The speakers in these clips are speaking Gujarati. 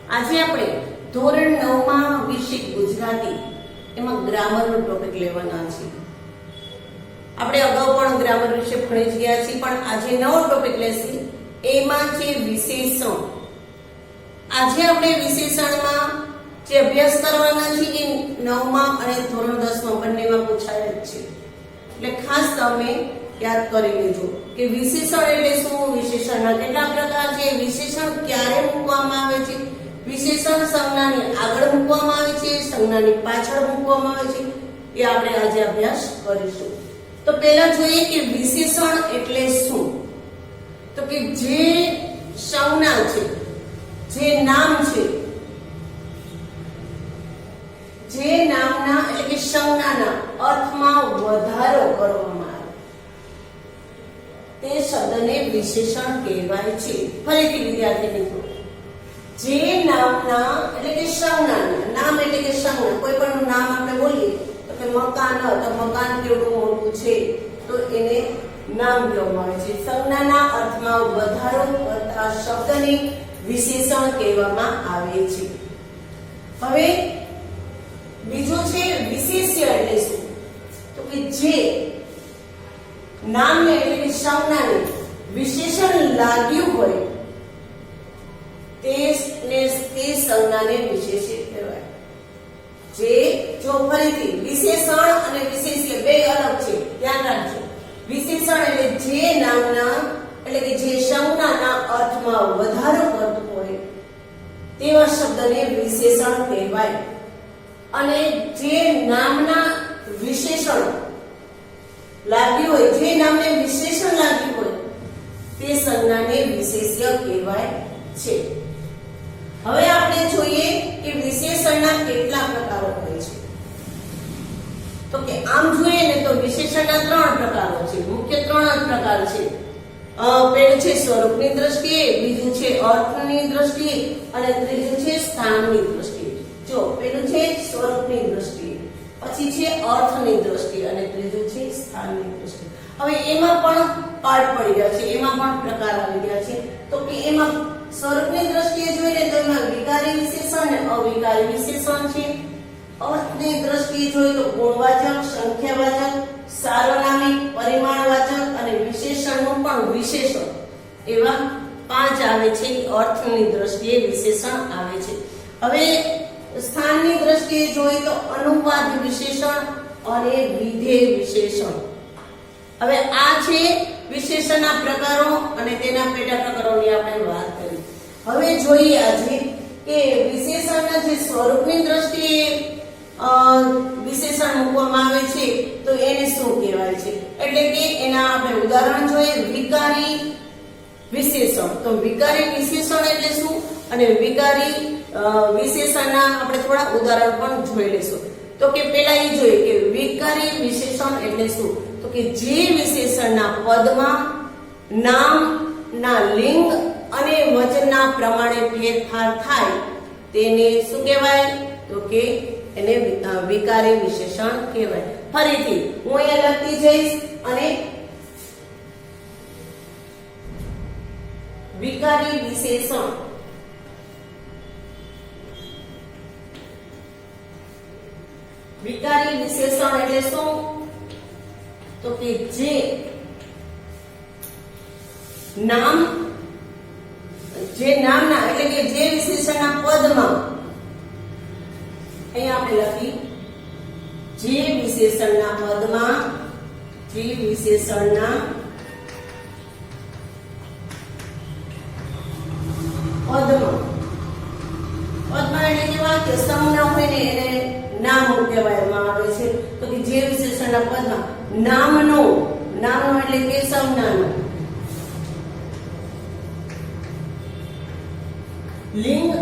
આજે આપણે ધોરણ 9 માં વિષય ગુજરાતી એમાં ગ્રામરનો ટોપિક લેવાના છે। આપણે અગાઉ પણ ગ્રામર વિશે ભણી જ ગયા છીએ, પણ આજે નવો ટોપિક લેશી, એમાં છે વિશેષણ। આજે આપણે વિશેષણમાં જે અભ્યાસ કરવાના છે એ 9મા અને ધોરણ 10માં બંનેમાં પૂછાય જ છે, એટલે ખાસ તમે યાદ કરી લેજો કે વિશેષણ એટલે શું, વિશેષણના કેટલા પ્રકાર છે, વિશેષણ ક્યારે મૂકવામાં આવે છે, વિશેષણ સંજ્ઞાની આગળ મૂકવામાં આવે છે, સંજ્ઞાની પાછળ મૂકવામાં આવે છે, એ આપણે આજે અભ્યાસ કરીશું। તો પહેલા જોઈએ કે વિશેષણ એટલે શું। તો કે જે સંજ્ઞા છે, જે નામ છે, જે નામના એટલે કે સંજ્ઞાના અર્થમાં વધારો કરવામાં આવે તે શબ્દને વિશેષણ કહેવાય છે। ફરીથી વિદ્યાર્થી મિત્રો, જે નામના એટલે કે સંજ્ઞાના, નામ એટલે કે સંજ્ઞા, કોઈ પણ નામ આપણે બોલીએ તો કે મકાન, તો મકાન કેવડું મોટું છે તો એને નામ કહેવામાં આવે છે। સંજ્ઞાના અર્થમાં વધારો કરતા શબ્દને વિશેષણ કહેવામાં આવે છે। હવે બીજું છે વિશેષ્ય એટલે શું। તો કે જે નામને એટલે કે સંજ્ઞાને વિશેષણ લાગ્યું હોય તે સંજ્ઞાને વિશેષ્ય કહેવાય। જે જો ફરીથી વિશેષણ અને વિશેષ્ય બે અલગ છે, ધ્યાન રાખજો। વિશેષણ એટલે જે નામના એટલે કે જે સંજ્ઞાના અર્થમાં વધારો કરતું હોય તેવા શબ્દને વિશેષણ કહેવાય, અને જે નામના વિશેષણ લાગ્યું હોય, જે નામને વિશેષણ લાગ્યું હોય તે સંજ્ઞાને વિશેષ્ય કહેવાય છે। હવે આપણે જોઈએ કે વિશેષણના કેટલા પ્રકારો હોય છે। તો કે આમ જોઈએ ને તો વિશેષણના 3 પ્રકારો છે, મુખ્ય 3 જ પ્રકાર છે। પહેલું છે સ્વરૂપની દ્રષ્ટિએ, બીજું છે અર્થની દ્રષ્ટિએ અને ત્રીજું છે સ્થાનની દ્રષ્ટિએ। જો પહેલું છે સ્વરૂપની દ્રષ્ટિએ, પછી છે અર્થની દ્રષ્ટિએ અને ત્રીજું છે સ્થાનની દ્રષ્ટિએ। હવે એમાં પણ પાર્ટ પડી ગયા છે, એમાં પણ પ્રકાર આવી ગયા છે। તો કે એમાં સ્વરૂપની દ્રષ્ટિએ જોઈએ તો એમાં વિકારી વિશેષણ અને અવિકારી વિશેષણ છે। અર્થની દ્રષ્ટિએ જોઈએ તો ગુણવાચક, સંખ્યાવાચક, સાર્વનામિક, પરિમાણવાચક અને વિશેષણનું પણ વિશેષણ, એવા 5 આવે છે। અર્થની દ્રષ્ટિએ વિશેષણ આવે છે। હવે સ્થાનની દ્રષ્ટિએ જોઈએ તો અનુવાદ વિશેષણ અને વિધેય વિશેષણ। હવે આ છે વિશેષણના પ્રકારો અને તેના પેટા પ્રકારોની આપણે વાત કરી। હવે જોઈએ આજે કે વિશેષણના જે સ્વરૂપની દ્રષ્ટિએ વિશેષણ મૂકવામાં આવે છે તો એને શું કહેવાય છે, એટલે કે એના આપણે ઉદાહરણ જોઈએ। વિકારી વિશેષણ, તો વિકારી વિશેષણ એટલે શું અને વિકારી વિશેષણના આપણે થોડા ઉદાહરણ પણ જોઈ લેશું। તો કે પહેલા એ જોઈએ કે વિકારી વિશેષણ એટલે શું। તો કે જે વિશેષણના પદમાં નામના લિંગ અને વચનના પ્રમાણે ફેરફાર થાય તેને શું કહેવાય, તો કે એને વિકારી વિશેષણ કહેવાય। ફરીથી હું અહીંયા લખતી જઈશ અને વિકારી વિશેષણ, વિકારી વિશેષણ એટલે શું, તો કે જે નામ, જે નામના એટલે કે જે વિશેષણના પદમાં, અહીંયા આપણે લખી જે વિશેષણના પદમાં, જે વિશેષણના પદમાં એટલે કેવા કે સંજ્ઞા હોય ને એને નામ કહેવામાં આવે છે। તો કે જે વિશેષણના પદમાં નામનો એટલે કે સંજ્ઞાનો લિંગ,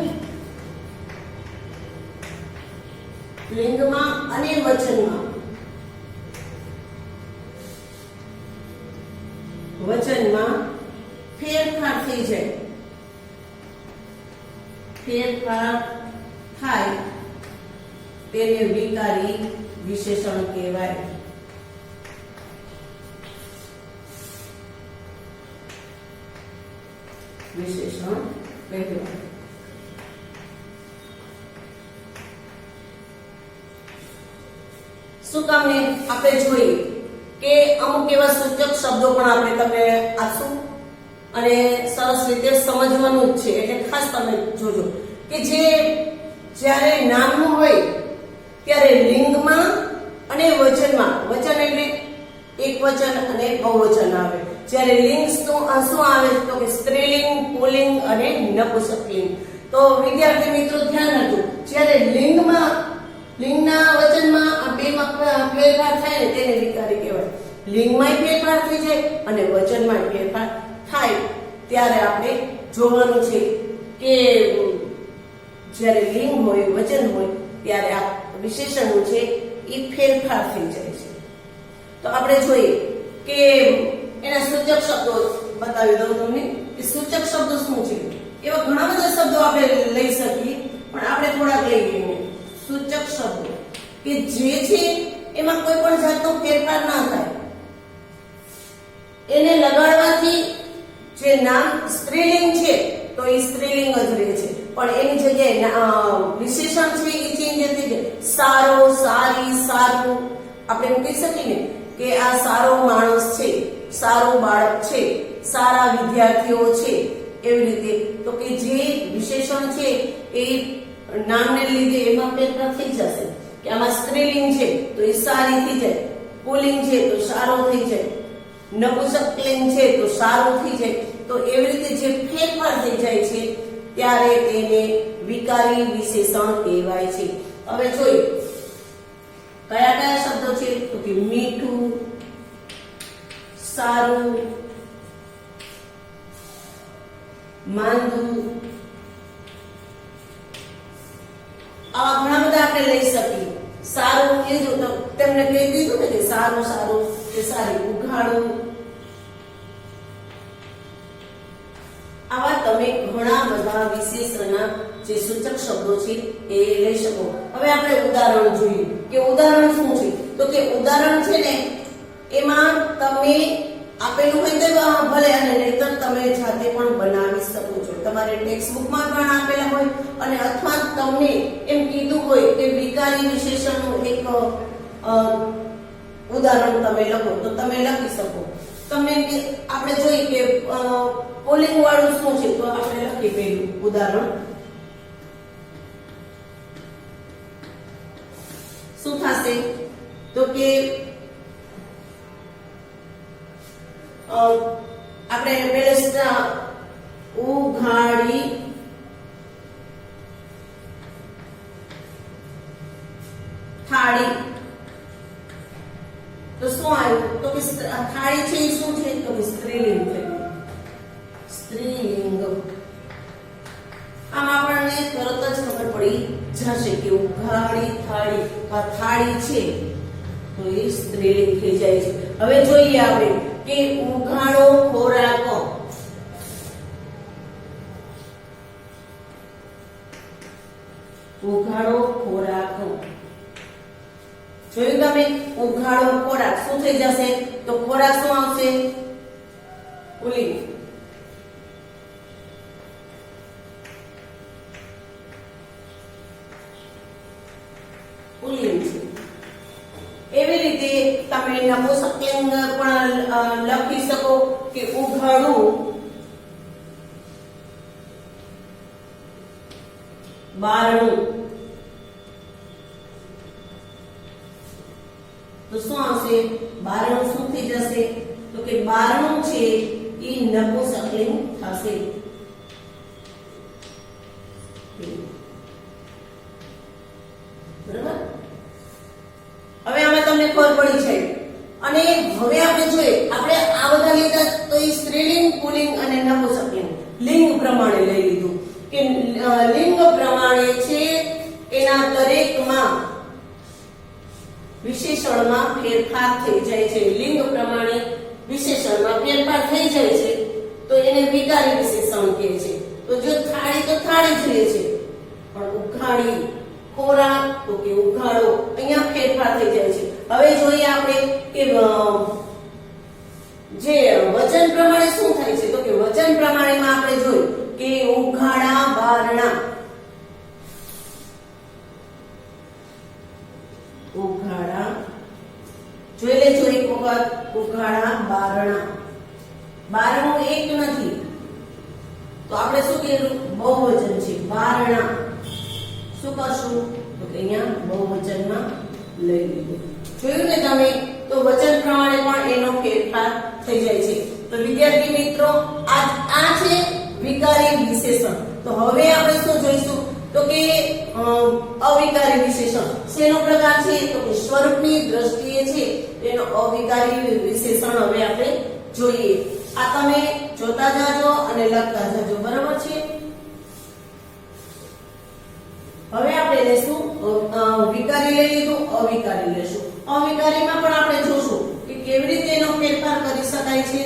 લિંગમાં અને વચનમાં ફેરફાર થઈ જાય, ફેરફાર થાય તેને વિકારી વિશેષણ કહેવાય। વિશેષણ કહેવાય। શું કામ ને આપણે જોઈએ કે અમુક એવા સૂચક શબ્દો પણ આપણે તમને આપશું અને સરસ રીતે સમજવાનું જ છે, એટલે ખાસ તમે જોજો કે જે જ્યારે નામનું હોય ત્યારે લિંગમાં અને વચનમાં, વચન એટલે એક વચન અને બહુવચન આવે, જ્યારે લિંગ શું આવે તો કે સ્ત્રીલિંગ, પુલ્લિંગ અને નપુંસકલિંગ. તો વિદ્યાર્થી મિત્રો ધ્યાન રાખજો, જ્યારે લિંગના વચનમાં આ બેમાં ફેરફાર થાય ને તેને વિકારી કહેવાય. લિંગમાં ફેરફાર થઈ જાય અને વચનમાં ફેરફાર થાય ત્યારે આપણે જોવાનું છે કે જ્યારે લિંગ હોય, વચન હોય ત્યારે આ વિશેષણો છે એ ફેરફાર થઈ જાય છે. તો આપણે જોઈએ કે એના સૂચક શબ્દો બતાવી દઉં તમને કે સૂચક શબ્દો શું છે. એવા ઘણા બધા શબ્દો આપણે લઈ શકીએ પણ આપણે થોડાક લઈ લઈએ. સૂચક શબ્દો કે જે છે એમાં કોઈ પણ જાતનો ફેરફાર ના થાય, એને લગાડવાથી જે નામ સ્ત્રીલિંગ છે તો એ સ્ત્રીલિંગ જ રહે છે, પણ એની જગ્યાએ વિશેષણ છે એ ચેન્જ થઈ જાય. સારો, સારી, સારું આપણે એમ કહી શકીએ ને કે આ સારો માણસ છે, સારું બાળક છે, સારા વિદ્યાર્થીઓ છે. એવી રીતે તો કે જે વિશેષણ છે એ નામને લીધે એમાં ફેરફાર થઈ જશે કે આમાં સ્ત્રીલિંગ છે તો એ સારી થઈ જાય, પુલ્લિંગ છે તો સારો થઈ જાય, નપુંસકલિંગ છે તો સારું થઈ જાય. તો એવી રીતે જે ફેરફાર થઈ જાય છે ત્યારે તેને વિકારી વિશેષણ કહેવાય છે. હવે જોઈએ કયા કયા શબ્દો છે તો કે મીઠું, સારું, માંદું, આવા ઘણા બધા આપણે લઈ શકીએ. સારું કીધું તો તેમને કહી દીધું ને કે સારું, સારું કે સારી, ઉઘાડું. આવા તમે ઘણા બધા વિશેષણના જે સૂચક શબ્દો છે એ લઈ શકો. હવે આપણે ઉદાહરણ જોઈએ કે ઉદાહરણ શું છે તો કે ઉદાહરણ છે ને એમાં તમે આપેલું હોય તો ભલે અને નહીતર તમે જાતે પણ બનાવી શકો છો. તમારે ટેક્સ્ટ બુકમાં પણ આપેલા હોય અને અથવા તમને એમ કીધું હોય કે વિકારી વિશેષણનું એક ઉદાહરણ તમે લખો તો તમે લખી શકો. તમને આપણે જોઈએ કે પુલ્લિંગ વાળું શું છે તો આપણે લખી પેલું ઉદાહરણ શું થશે તો કે આપણે પેલા ઉઘાડી થાળી. તો શું આવ્યું તો કે થાળી છે એ શું છે તો કે સ્ત્રીલિંગ છે, સ્ત્રીલિંગ. આમ આપણને તરત જ ખબર પડી જશે કે ઉઘાડી થાળી, આ થાળી છે તો એ સ્ત્રીલિંગ થઈ જાય છે. હવે જોઈએ આપણે કે ઉઘાડો ખોરાક, ઉઘાડો ખોરાક. જોયું તમે ઉઘાડો ખોરાક શું થઈ જશે તો ખોરાક શું આવશે પુલ્લિંગ. પુલ્લિંગ છે. એવી રીતે તમે નપુંસકલિંગ પણ લખી શકો કે ઉઘાડું બારણું. તો શું આવશે બારણું શું થઈ જશે તો કે બારણું છે એ નપુંસકલિંગ થશે. બરાબર. હવે આમાં તમને ખબર પડી છે. અને હવે આપણે જોઈએ આપણે આ બધા લીધા તો એ સ્ત્રીલિંગ, પુલ્લિંગ અને નપુંસકલિંગ લિંગ પ્રમાણે લઈ લીધું કે લિંગ પ્રમાણે છે એના દરેકમાં વિશેષણમાં ફેરફાર થઈ જાય છે. લિંગ પ્રમાણે વિશેષણમાં ફેરફાર થઈ જાય છે તો એને વિકારી વિશેષણ કહે છે. તો જો થાળી તો થાળી જ રહે છે પણ ઉઘાડી ખોરાક તો કે ઉઘાડો અહીંયા ફેરફાર થઈ જાય છે. હવે જોઈએ આપણે કે જે વચન પ્રમાણે શું થાય છે તો કે વચન પ્રમાણેમાં આપણે જોયું કે ઉઘાડા બારણા, ઉઘાડા બહુવચન છે, બારણા. શું કરશું તો કે અહીંયા બહુવચનમાં લઈ લીધું. જોયું ને તમે? તો વચન પ્રમાણે પણ એનો ફેરફાર થઈ જાય છે. તો વિદ્યાર્થી મિત્રો, આ છે વિકારી વિશેષણ. તો હવે આપણે શું જોઈશું તો કે અવિકારી વિશેષણ. શેનો પ્રકાર છે તો કે સ્વરૂપની દ્રષ્ટિએ છે એનો અવિકારી વિશેષણ હવે આપણે જોઈએ. આ તમે જોતા જાજો અને લખતા જાજો, બરાબર છે? હવે આપણે લેશું વિકારી લઈ લીધું, અવિકારી લેશું. અવિકારીમાં પણ આપણે જોશું કે કેવી રીતે એનો ફેરફાર કરી શકાય છે.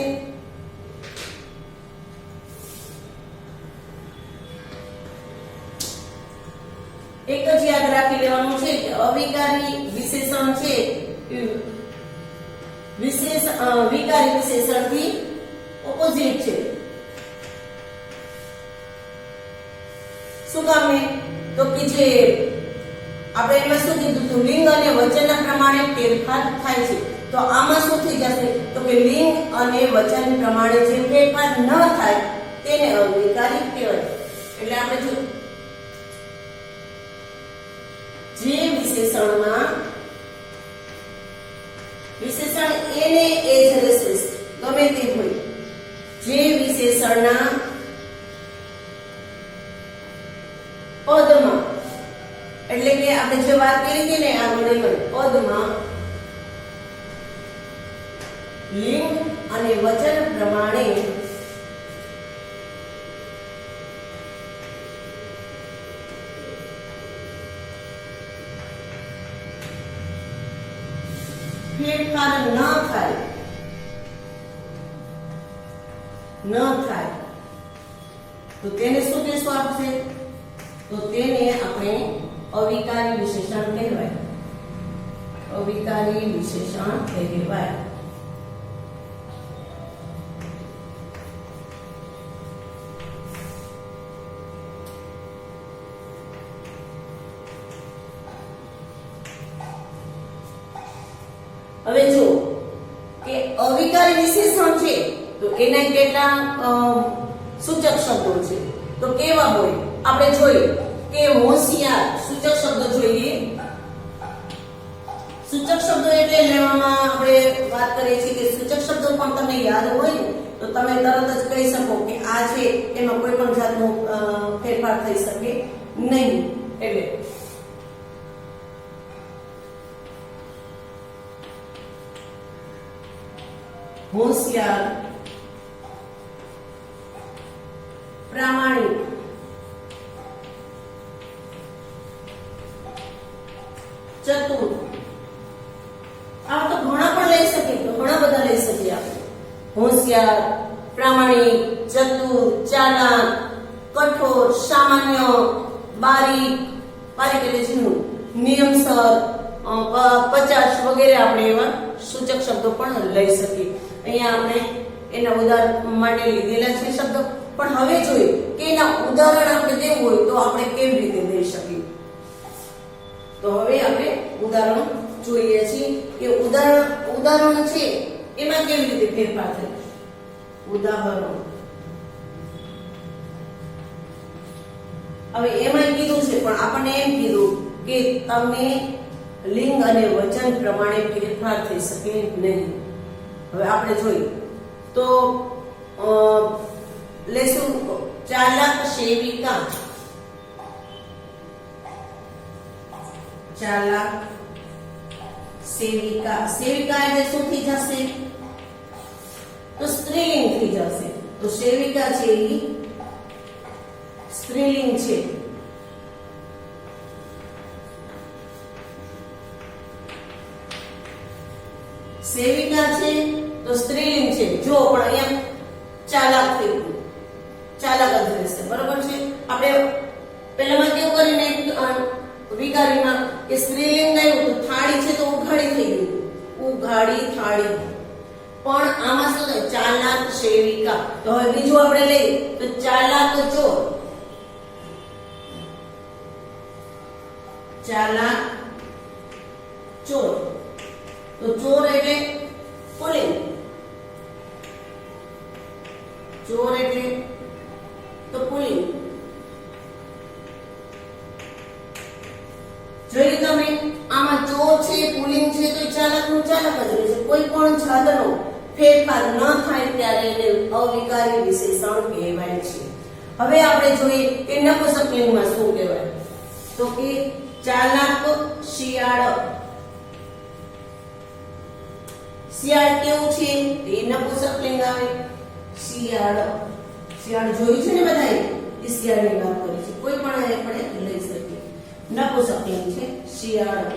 એક જ યાદ રાખી લેવાનું છે કે અવિકારી વિશેષણ છે વિકારી વિશેષણથી ઓપોઝિટ છે. શું કામ? તો કે જે આપણે એમાં શું કીધું હતું, લિંગ અને વચનના પ્રમાણે ફેરફાર થાય છે. તો આમાં શું થઈ જશે તો કે લિંગ અને વચન પ્રમાણે જે ફેરફાર ન થાય તેને અવિકારી કહેવાય. એટલે આપણે જો જે વિશેષણ એને એ જ રહેશે, ગમે તે હોય, જે વિશેષણના પદમાં, એટલે કે આપણે જે વાત કરી હતી ને આગળ પદમાં લિંગ અને વચન પ્રમાણે ફેરફાર ન થાય તો તેને શું કહેશું આપશે તો તેને આપણે અવિકારી વિશેષણ કહેવાય. અવિકારી વિશેષણ કહેવાય. હવે જો કે અવિકારી વિશેષણ છે તો એના કેટલા સૂચક શબ્દો છે તો કેવા હોય આપણે જોઈએ કે હોશિયાર સૂચક શબ્દો જોઈએ. સૂચક શબ્દો એટલે લેવામાં આપણે વાત કરીએ છીએ કે સૂચક શબ્દો પણ તમને યાદ હોય ને તો તમે તરત જ કહી શકો કે આ છે એમાં કોઈ પણ જાતનો ફેરફાર થઈ શકે નહીં. એટલે હોશિયાર, પ્રામાણિક, ચતુર, આ તો ઘણા પણ લઈ શકીએ, તો ઘણા બધા લઈ શકીએ આપણે. હોશિયાર, પ્રામાણિક, ચતુર, ચાલાક, કઠોર, સામાન્ય, બારીક, બારીક એટલે ઝીણું, નિયમસર, 50 વગેરે આપણે એવા સૂચક શબ્દો પણ લઈ શકીએ. અહીંયા આપણે એના ઉદાહરણ માટે લીધેલા છે શબ્દો, પણ હવે જોઈએ કે એના ઉદાહરણ આપણે દેવું હોય તો આપણે કેવી રીતે દઈ શકીએ. તો હવે આપણે ઉદાહરણ જોઈએ છીએ કે ઉદાહરણ છે એમાં કેવી રીતે ફેરફાર થાય. ઉદાહરણ હવે એમાં કીધું છે પણ આપણને એમ કીધું કે તમે લિંગ અને વચન પ્રમાણે ફેરફાર થઈ શકે નહીં. હવે આપણે જોઈએ તો લેશું ચાલાક સેવિકા. ચાલાક સેવિકા, સેવિકા એટલે શું થઈ જશે તો સ્ત્રીલિંગ થઈ જશે. તો સેવિકા છે એ સ્ત્રીલિંગ છે. સેવિકા છે તો સ્ત્રીલિંગ છે. જો પણ અહીંયા ચાલાક થઈ ગયું, ચાલાક જ રહેશે, બરોબર છે. આપણે પહેલામાં કેવું કરીને વિકારીમાં કે સ્ત્રીલિંગ આવ્યું તો થાળી છે તો ઉઘાડી થઈ ગયું, ઉઘાડી થાળી. પણ આમાં શું થાય ચાલાક સેવિકા. તો હવે બીજું આપણે લઈએ તો ચાલાક ચોર. ચાલાક ચોર તો ચોર એટલે પુલ્લિંગ, ચોર એટલે તો પુલ્લિંગ. આમાં ચો છે પુલ્લિંગ છે તો ચાલકનું ચાલક જ રહેશે. કોઈ પણ જાતનો ફેરફાર ન થાય ત્યારે એને અવિકારી વિશેષણ કહેવાય છે. હવે આપણે જોઈએ કે નપુંસકલિંગમાં શું કહેવાય, તો કે ચાલાક શિયાળ. શિયાળ કેવું છે એ નપુંસકલિંગ આવે. શિયાળ, શિયાળ જોયું છે ને બધાએ, એ શિયાળની વાત કરી છે. કોઈ પણ આપણે લઈ શકીએ. નપુંસકલિંગ છે શિયાળ.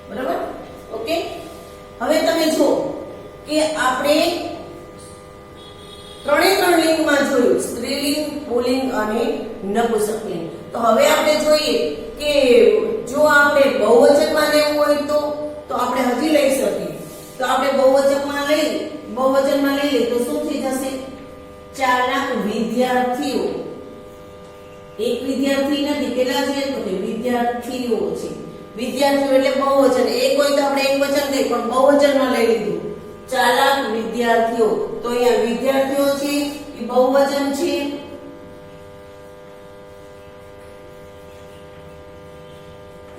બરાબર, ઓકે. હવે તમે જો કે આપણે ત્રણ લિંગમાં જોયું, સ્ત્રીલિંગ, પુલ્લિંગ અને નપુંસકલિંગ. તો હવે આપણે જોઈએ કે જો આપણે બહુવચનમાં લેવું હોય તો આપણે હજી લઈ શકીએ. તો આપણે બહુવચનમાં લઈએ તો શું થઈ જશે? ચાલાક વિદ્યાર્થીઓ. એક વિદ્યાર્થી નથી, કેટલા છે તો કે વિદ્યાર્થીઓ છે. વિદ્યાર્થીઓ એટલે બહુવચન. એક હોય તો આપણે એક વચન કહીએ, પણ બહુવચનમાં લઈ લીધું. ચાલાક વિદ્યાર્થીઓ. તો અહીંયા વિદ્યાર્થીઓ છે એ બહુવચન છે.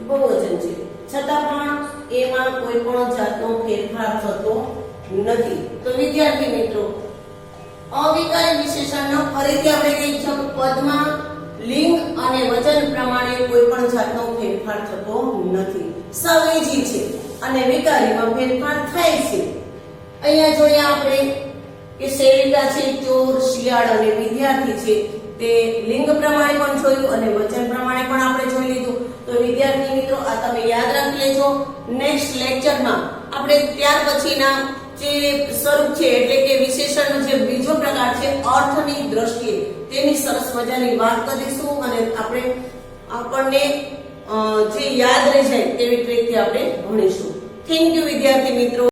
બહુવચન છે છતાં પણ એમાં કોઈ પણ જાતનો ફેરફાર થતો નથી. તો વિદ્યાર્થી મિત્રો, અવિકારી વિશેષણનો ફરીથી આપણે કહી છે પદમાં લિંગ અને વચન પ્રમાણે કોઈ પણ જાતનો ફેરફાર થતો નથી. સવેજી છે અને વિકારીમાં ફેરફાર થાય છે. અહીંયા જોઈએ આપણે કે સેવિકા છે, ચોર, શિયાળ અને વિદ્યાર્થી છે. તે લિંગ પ્રમાણે પણ જોયું અને વચન પ્રમાણે પણ આપણે જોઈ લીધું. તો વિદ્યાર્થી મિત્રો, આ તમે યાદ રાખી લેજો. નેક્સ્ટ લેક્ચરમાં આપણે ત્યાર પછીના જે સ્વરૂપ છે એટલે કે વિશેષણનો જે બીજો પ્રકાર છે અર્થની દ્રષ્ટિએ, તેની સરસ મજાની વાત કરીશું અને આપણને જે યાદ રહી જાય તેવી ટ્રીકથી આપણે ભણીશું. થેન્ક યુ વિદ્યાર્થી મિત્રો.